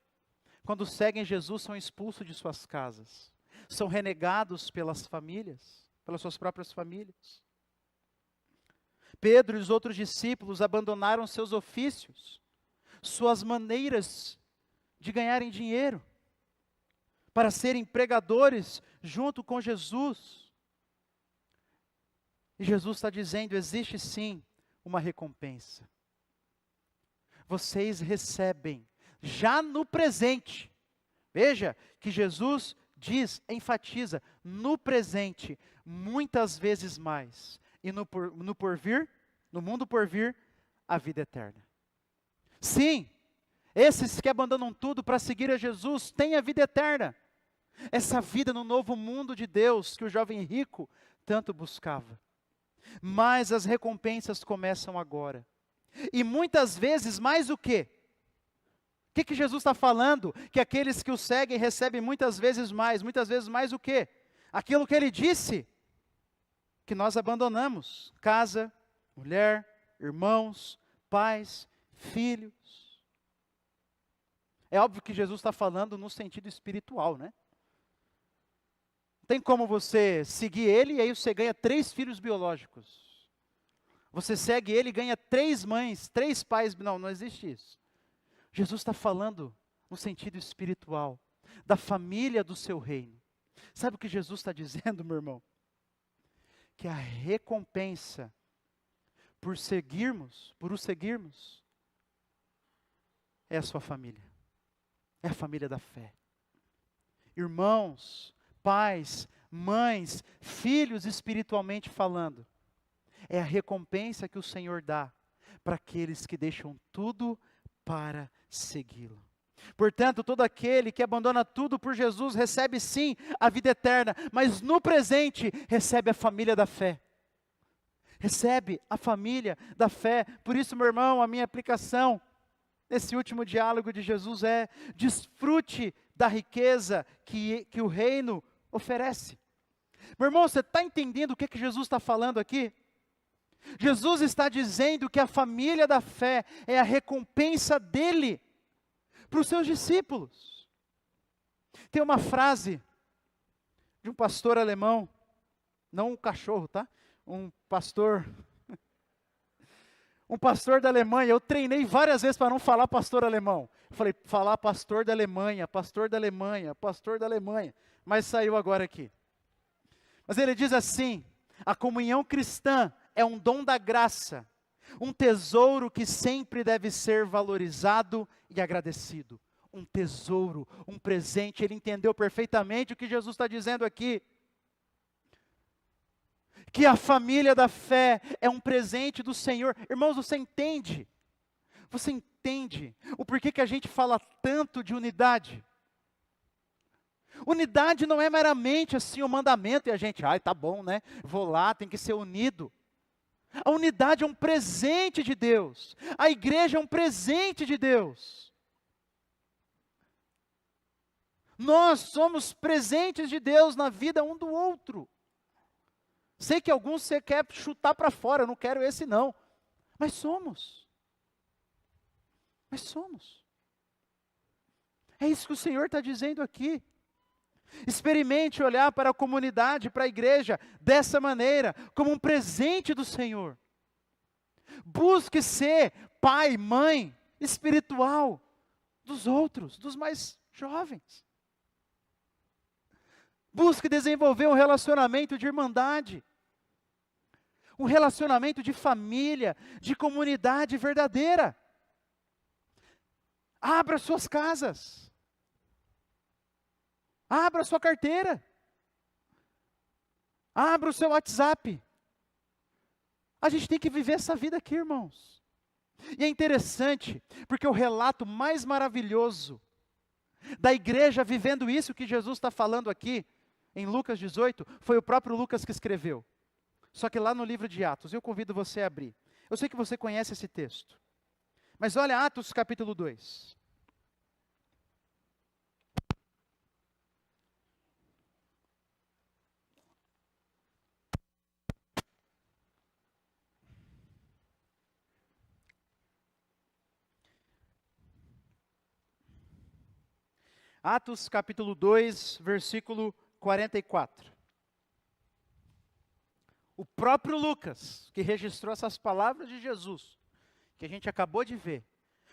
quando seguem Jesus, são expulsos de suas casas. São renegados pelas famílias, pelas suas próprias famílias. Pedro e os outros discípulos abandonaram seus ofícios, suas maneiras de ganharem dinheiro, para serem pregadores junto com Jesus. E Jesus está dizendo: existe sim uma recompensa. Vocês recebem já no presente. Veja que Jesus diz, enfatiza, no presente, muitas vezes mais. E no mundo por vir, a vida eterna. Sim, esses que abandonam tudo para seguir a Jesus têm a vida eterna. Essa vida no novo mundo de Deus que o jovem rico tanto buscava. Mas as recompensas começam agora. E muitas vezes mais o quê? O que Jesus está falando? Que aqueles que o seguem recebem muitas vezes mais o quê? Aquilo que ele disse, que nós abandonamos: casa, mulher, irmãos, pais, filhos. É óbvio que Jesus está falando no sentido espiritual, né? Tem como você seguir ele e aí você ganha 3 filhos biológicos. Você segue ele e ganha 3 mães, 3 pais. Não existe isso. Jesus está falando no sentido espiritual, da família do seu reino. Sabe o que Jesus está dizendo, meu irmão? Que a recompensa por o seguirmos, é a sua família. É a família da fé. Irmãos, pais, mães, filhos espiritualmente falando. É a recompensa que o Senhor dá para aqueles que deixam tudo para segui-lo. Portanto, todo aquele que abandona tudo por Jesus recebe sim a vida eterna, mas no presente recebe a família da fé. Recebe a família da fé. Por isso, meu irmão, a minha aplicação nesse último diálogo de Jesus é: desfrute da riqueza que o reino oferece. Meu irmão, você está entendendo o que Jesus está falando aqui? Jesus está dizendo que a família da fé é a recompensa dele para os seus discípulos. Tem uma frase de um pastor alemão, não um cachorro, tá? Um pastor da Alemanha. Eu treinei várias vezes para não falar pastor alemão. Eu falei, falar pastor da Alemanha, pastor da Alemanha, pastor da Alemanha. Mas saiu agora aqui. Mas ele diz assim: a comunhão cristã é um dom da graça, um tesouro que sempre deve ser valorizado e agradecido. Um tesouro, um presente. Ele entendeu perfeitamente o que Jesus está dizendo aqui. Que a família da fé é um presente do Senhor. Irmãos, você entende? Você entende o porquê que a gente fala tanto de unidade? Unidade não é meramente assim um mandamento e a gente, tá bom, né? Vou lá, tem que ser unido. A unidade é um presente de Deus. A igreja é um presente de Deus. Nós somos presentes de Deus na vida um do outro. Sei que alguns você quer chutar para fora, eu não quero esse não. Mas somos. Mas somos. É isso que o Senhor está dizendo aqui. Experimente olhar para a comunidade, para a igreja, dessa maneira, como um presente do Senhor. Busque ser pai, mãe, espiritual dos outros, dos mais jovens. Busque desenvolver um relacionamento de irmandade. Um relacionamento de família, de comunidade verdadeira. Abra suas casas. Abra sua carteira. Abra o seu WhatsApp. A gente tem que viver essa vida aqui, irmãos. E é interessante, porque o relato mais maravilhoso da igreja vivendo isso que Jesus está falando aqui, em Lucas 18, foi o próprio Lucas que escreveu. Só que lá no livro de Atos, eu convido você a abrir. Eu sei que você conhece esse texto. Mas olha Atos capítulo 2. Atos capítulo 2, versículo 44. O próprio Lucas, que registrou essas palavras de Jesus, que a gente acabou de ver,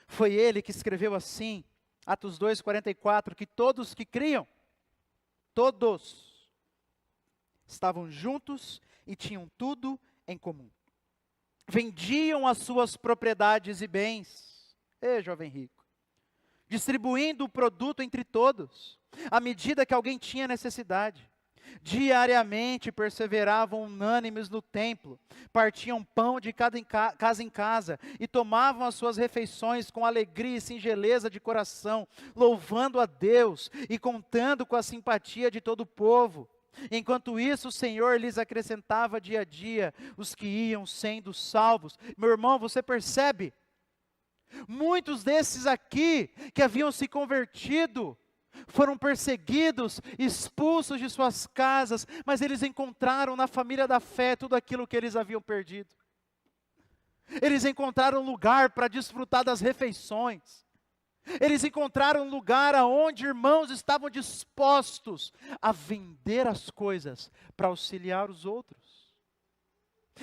foi ele que escreveu assim, Atos 2, 44, que todos que criam, todos, estavam juntos e tinham tudo em comum. Vendiam as suas propriedades e bens, jovem rico, distribuindo o produto entre todos, à medida que alguém tinha necessidade. Diariamente perseveravam unânimes no templo, partiam pão de casa em casa e tomavam as suas refeições com alegria e singeleza de coração, louvando a Deus e contando com a simpatia de todo o povo. Enquanto isso, o Senhor lhes acrescentava dia a dia os que iam sendo salvos. Meu irmão, você percebe? Muitos desses aqui que haviam se convertido foram perseguidos, expulsos de suas casas, mas eles encontraram na família da fé tudo aquilo que eles haviam perdido. Eles encontraram lugar para desfrutar das refeições. Eles encontraram um lugar onde irmãos estavam dispostos a vender as coisas para auxiliar os outros.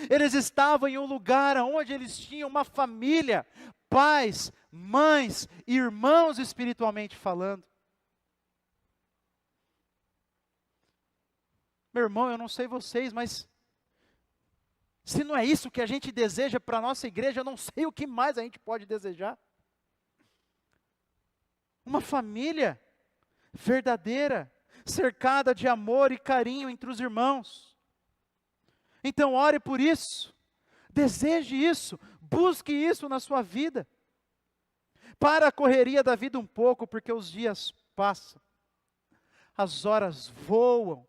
Eles estavam em um lugar onde eles tinham uma família, pais, mães, irmãos espiritualmente falando. Meu irmão, eu não sei vocês, mas se não é isso que a gente deseja para a nossa igreja, eu não sei o que mais a gente pode desejar. Uma família verdadeira, cercada de amor e carinho entre os irmãos. Então ore por isso, deseje isso, busque isso na sua vida. Para a correria da vida um pouco, porque os dias passam, as horas voam,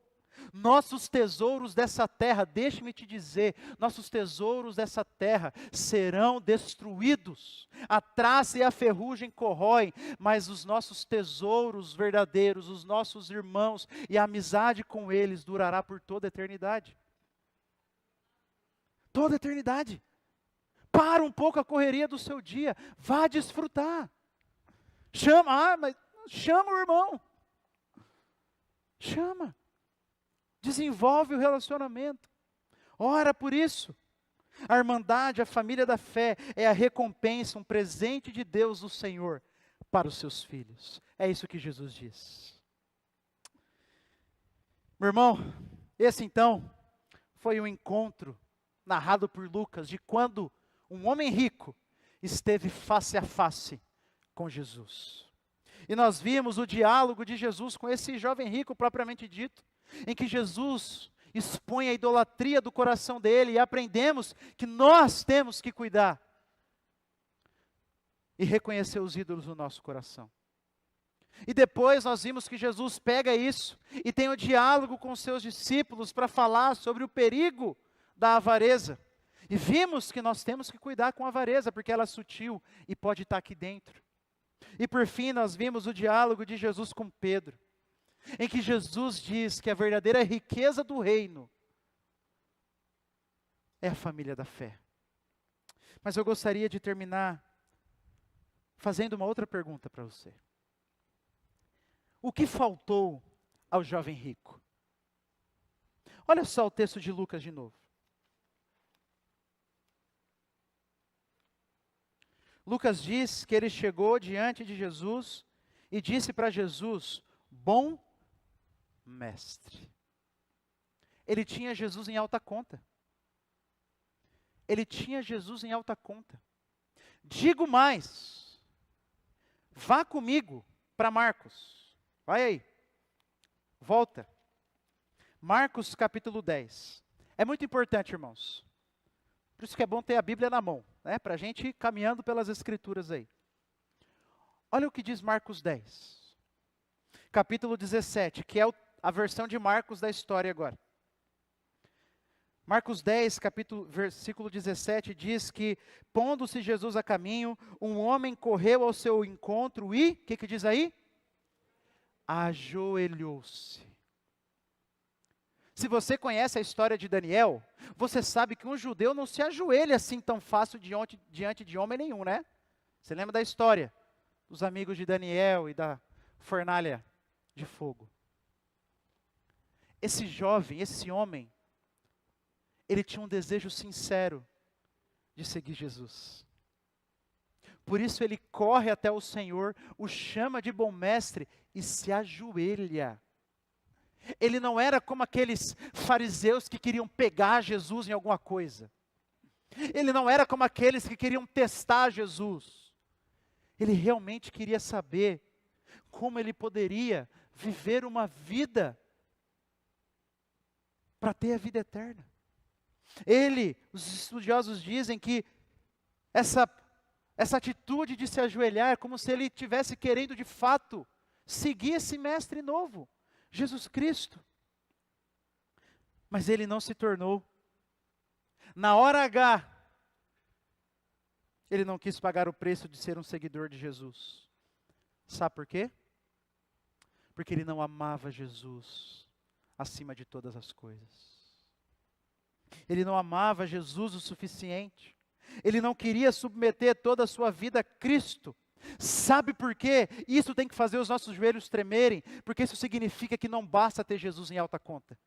Nossos tesouros dessa terra, deixe-me te dizer, nossos tesouros dessa terra serão destruídos. A traça e a ferrugem corroem, mas os nossos tesouros verdadeiros, os nossos irmãos e a amizade com eles durará por toda a eternidade. Toda a eternidade. Para um pouco a correria do seu dia, vá desfrutar. Mas chama o irmão. Chama. Desenvolve o relacionamento. Ora por isso. A irmandade, a família da fé, é a recompensa, um presente de Deus, o Senhor, para os seus filhos. É isso que Jesus diz. Meu irmão, esse então foi um encontro narrado por Lucas de quando um homem rico esteve face a face com Jesus. E nós vimos o diálogo de Jesus com esse jovem rico propriamente dito, em que Jesus expõe a idolatria do coração dele e aprendemos que nós temos que cuidar e reconhecer os ídolos do nosso coração. E depois nós vimos que Jesus pega isso e tem um diálogo com os seus discípulos para falar sobre o perigo da avareza. E vimos que nós temos que cuidar com a avareza, porque ela é sutil e pode estar aqui dentro. E por fim nós vimos o diálogo de Jesus com Pedro, em que Jesus diz que a verdadeira riqueza do reino é a família da fé. Mas eu gostaria de terminar fazendo uma outra pergunta para você. O que faltou ao jovem rico? Olha só o texto de Lucas de novo. Lucas diz que ele chegou diante de Jesus e disse para Jesus: bom mestre. Ele tinha Jesus em alta conta. Ele tinha Jesus em alta conta. Digo mais, vá comigo para Marcos. Vai aí. Volta. Marcos capítulo 10. É muito importante, irmãos. Por isso que é bom ter a Bíblia na mão, né? Para a gente ir caminhando pelas Escrituras aí. Olha o que diz Marcos 10. Capítulo 17, que é a versão de Marcos da história agora. Marcos 10, versículo 17, diz que, pondo-se Jesus a caminho, um homem correu ao seu encontro e, o que diz aí? Ajoelhou-se. Se você conhece a história de Daniel, você sabe que um judeu não se ajoelha assim tão fácil diante de homem nenhum, né? Você lembra da história dos amigos de Daniel e da fornalha de fogo? Esse jovem, esse homem, ele tinha um desejo sincero de seguir Jesus. Por isso ele corre até o Senhor, o chama de bom mestre e se ajoelha. Ele não era como aqueles fariseus que queriam pegar Jesus em alguma coisa. Ele não era como aqueles que queriam testar Jesus. Ele realmente queria saber como ele poderia viver uma vida para ter a vida eterna. Os estudiosos dizem que essa atitude de se ajoelhar é como se ele estivesse querendo de fato seguir esse mestre novo, Jesus Cristo. Mas ele não se tornou. Na hora H, ele não quis pagar o preço de ser um seguidor de Jesus. Sabe por quê? Porque ele não amava Jesus acima de todas as coisas. Ele não amava Jesus o suficiente. Ele não queria submeter toda a sua vida a Cristo. Sabe por quê? Isso tem que fazer os nossos joelhos tremerem, porque isso significa que não basta ter Jesus em alta conta.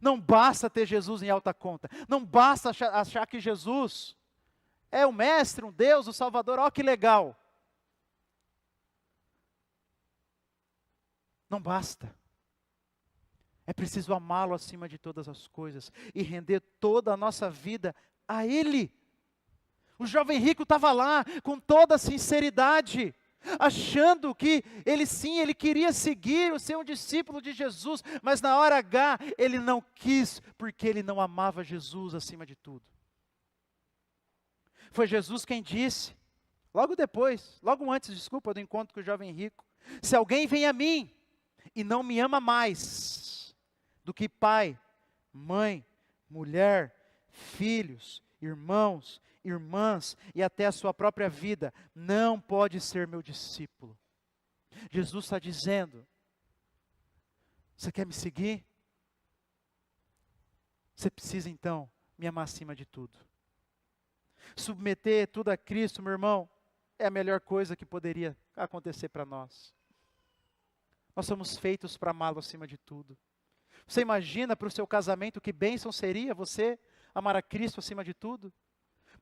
Não basta ter Jesus em alta conta. Não basta achar que Jesus é o mestre, um Deus, o Salvador. Ó, que legal. Não basta. É preciso amá-lo acima de todas as coisas e render toda a nossa vida a Ele. O jovem rico estava lá com toda a sinceridade, achando que ele queria seguir, ser um discípulo de Jesus, mas na hora H ele não quis, porque ele não amava Jesus acima de tudo. Foi Jesus quem disse, logo antes do encontro com o jovem rico: se alguém vem a mim e não me ama mais do que pai, mãe, mulher, filhos, irmãos, irmãs e até a sua própria vida, não pode ser meu discípulo. Jesus está dizendo: você quer me seguir? Você precisa então me amar acima de tudo. Submeter tudo a Cristo, meu irmão, é a melhor coisa que poderia acontecer para nós. Nós somos feitos para amá-lo acima de tudo. Você imagina para o seu casamento que bênção seria você amar a Cristo acima de tudo?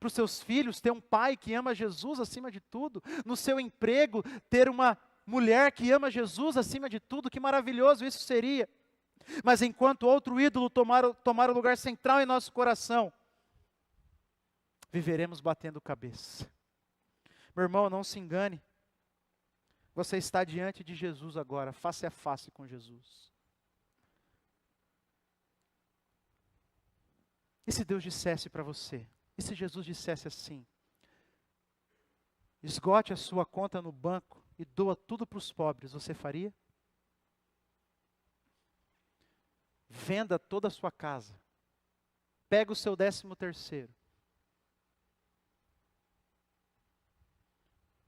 Para os seus filhos ter um pai que ama Jesus acima de tudo? No seu emprego ter uma mulher que ama Jesus acima de tudo? Que maravilhoso isso seria! Mas enquanto outro ídolo tomar o lugar central em nosso coração, viveremos batendo cabeça. Meu irmão, não se engane. Você está diante de Jesus agora, face a face com Jesus. E se Deus dissesse para você, e se Jesus dissesse assim: esgote a sua conta no banco e doa tudo para os pobres, você faria? Venda toda a sua casa, pega o seu 13º.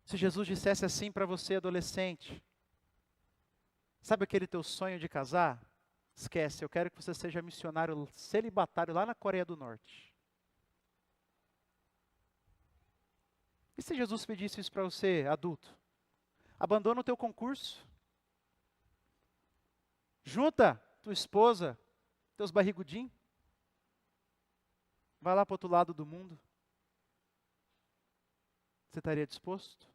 Se Jesus dissesse assim para você, adolescente: sabe aquele teu sonho de casar? Esquece, eu quero que você seja missionário celibatário lá na Coreia do Norte. E se Jesus pedisse isso para você, adulto? Abandona o teu concurso. Junta tua esposa, teus barrigudinhos. Vai lá para o outro lado do mundo. Você estaria disposto?